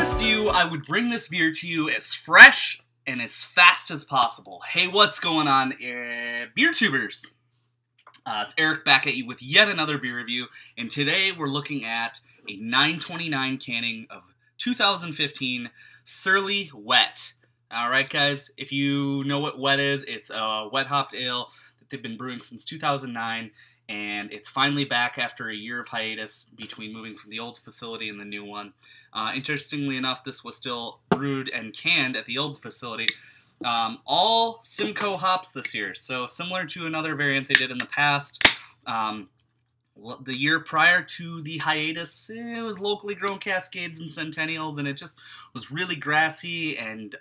promised you I would bring this beer to you as fresh and as fast as possible. Hey, what's going on, beer tubers? It's Eric back at you with yet another beer review, and today we're looking at a 929 canning of 2015 Surly Wet. Alright guys, if you know what wet is, it's a wet hopped ale that they've been brewing since 2009, and it's finally back after a year of hiatus between moving from the old facility and the new one. Interestingly enough, this was still brewed and canned at the old facility. All Simcoe hops this year, so similar to another variant they did in the past. The year prior to the hiatus, it was locally grown Cascades and Centennials, and it just was really grassy and,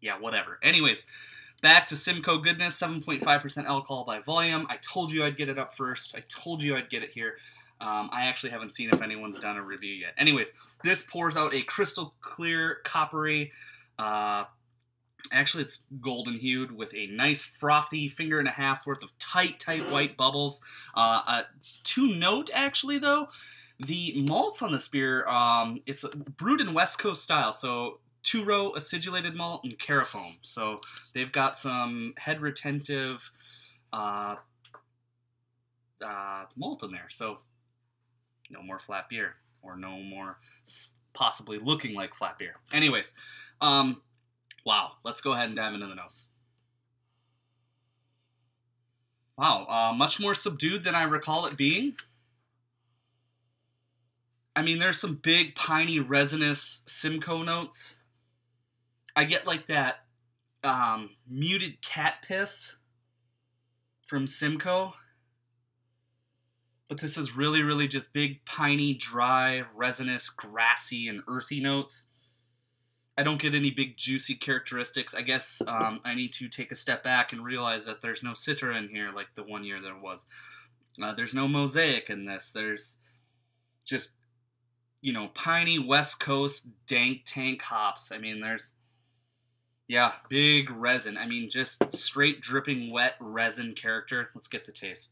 yeah, whatever. Anyways, back to Simcoe goodness, 7.5% alcohol by volume. I told you I'd get it up first. I told you I'd get it here. I actually haven't seen if anyone's done a review yet. Anyways, this pours out a crystal clear, coppery, actually it's golden hued with a nice frothy finger and a half worth of tight white bubbles. To note, actually, though, the malts on this beer, it's brewed in West Coast style, so 2-row acidulated malt and Carafoam. So they've got some head retentive malt in there. So no more flat beer, or no more possibly looking like flat beer. Anyways, wow, let's go ahead and dive into the nose. Wow, much more subdued than I recall it being. I mean, there's some big piney resinous Simcoe notes. I get like that muted cat piss from Simcoe. But this is really just big, piney, dry, resinous, grassy, and earthy notes. I don't get any big, juicy characteristics. I guess I need to take a step back and realize that there's no Citra in here like the one year there was. There's no Mosaic in this. There's just, you know, piney, West Coast, dank tank hops. I mean, there's, yeah, big resin. I mean, just straight dripping wet resin character. Let's get the taste.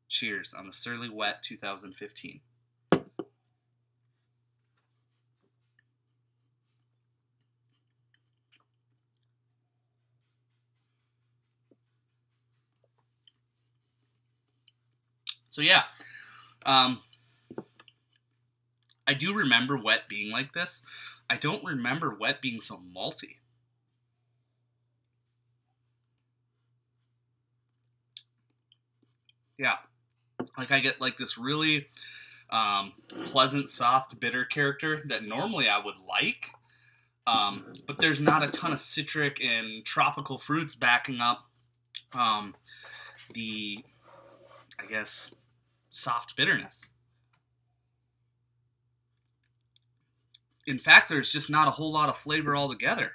Cheers on the Surly Wet 2015. So yeah, I do remember wet being like this. I don't remember wet being so malty. Yeah. Like, I get, like, this really pleasant, soft, bitter character that normally I would like. But there's not a ton of citric and tropical fruits backing up the, I guess, soft bitterness. In fact, there's just not a whole lot of flavor altogether.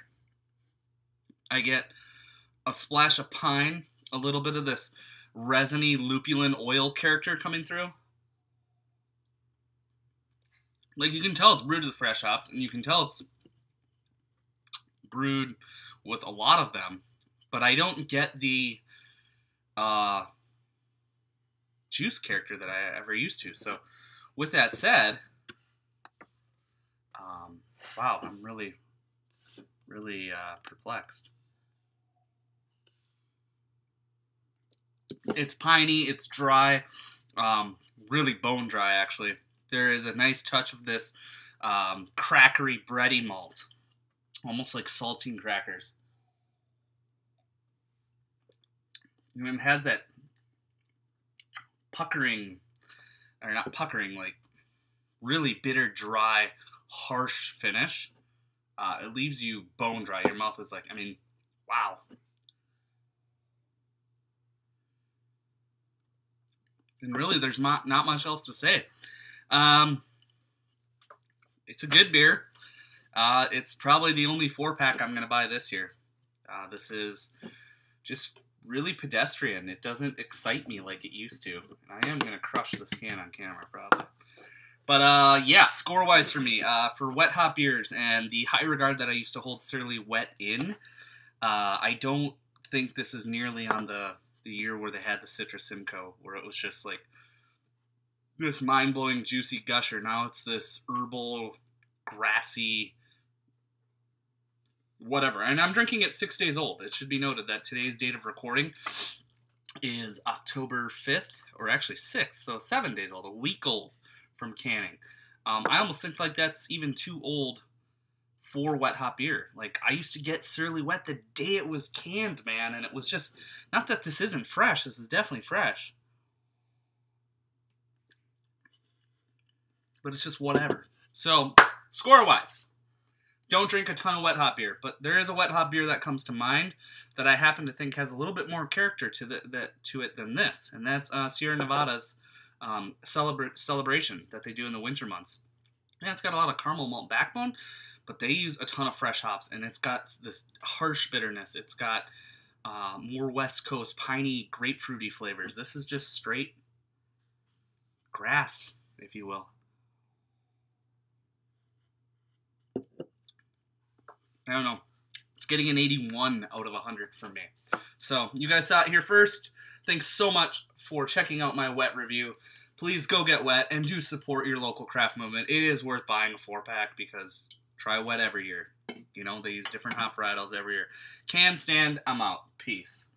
I get a splash of pine, a little bit of this resiny lupulin oil character coming through. Like, you can tell it's brewed with fresh hops, and you can tell it's brewed with a lot of them, but I don't get the juice character that I ever used to. So with that said, wow, I'm really perplexed. It's piney, it's dry, really bone dry actually. There is a nice touch of this crackery, bready malt, almost like saltine crackers. And it has that puckering, or not puckering, like really bitter, dry, harsh finish. It leaves you bone dry. Your mouth is like, I mean, wow. And really, there's not much else to say. It's a good beer. It's probably the only 4-pack I'm going to buy this year. This is just really pedestrian. It doesn't excite me like it used to. I am going to crush this can on camera, probably. But, yeah, score-wise for me, for wet hop beers and the high regard that I used to hold Surly Wet in, I don't think this is nearly on the year where they had the Citra Simcoe, where it was just like this mind-blowing juicy gusher. Now it's this herbal, grassy, whatever. And I'm drinking it 6 days old. It should be noted that today's date of recording is October 5th, or actually 6th, so 7 days old, a week old from canning. I almost think like that's even too old for wet hop beer. Like, I used to get Surly Wet the day it was canned, man, and it was just, not that this isn't fresh, this is definitely fresh, but it's just whatever. So, score-wise, don't drink a ton of wet hop beer, but there is a wet hop beer that comes to mind that I happen to think has a little bit more character to it than this, and that's Sierra Nevada's Celebration that they do in the winter months. Yeah, it's got a lot of caramel malt backbone, but they use a ton of fresh hops, and it's got this harsh bitterness. It's got more West Coast piney, grapefruity flavors. This is just straight grass, if you will. I don't know. It's getting an 81 out of 100 for me. So, you guys saw it here first. Thanks so much for checking out my wet review. Please go get wet and do support your local craft movement. It is worth buying a 4-pack because try wet every year. You know, they use different hop varietals every year. Can stand, I'm out. Peace.